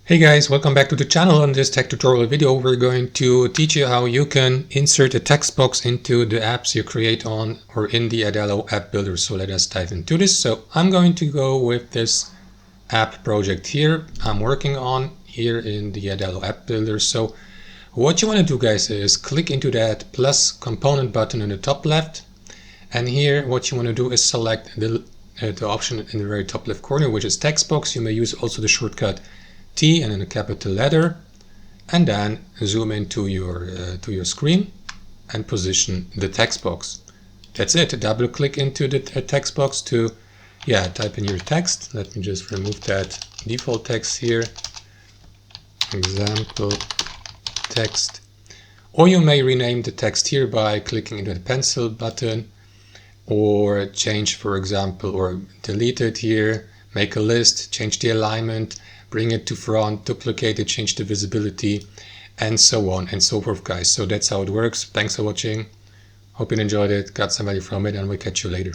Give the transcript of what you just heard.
Hey guys, welcome back to the channel. In this tech tutorial video, we're going to teach you how you can insert a text box into the apps you create on or in the Adalo app builder. So let us dive into this. So I'm going to go with this app project here I'm working on here in the Adalo app builder. So what you want to do, guys, is click into that plus component button in the top left. And here what you want to do is select the option in the very top left corner, which is text box. You may use also the shortcut T and then a capital letter, and then zoom into your screen and position the text box. That's it. Double click into the text box to type in your text. Let me just remove that default text here. Example text. Or you may rename the text here by clicking into the pencil button, or change, for example, or delete it here, make a list, change the alignment, bring it to front, duplicate it, change the visibility, and so on and so forth, guys. So that's how it works. Thanks for watching. Hope you enjoyed it, got some value from it, and we'll catch you later.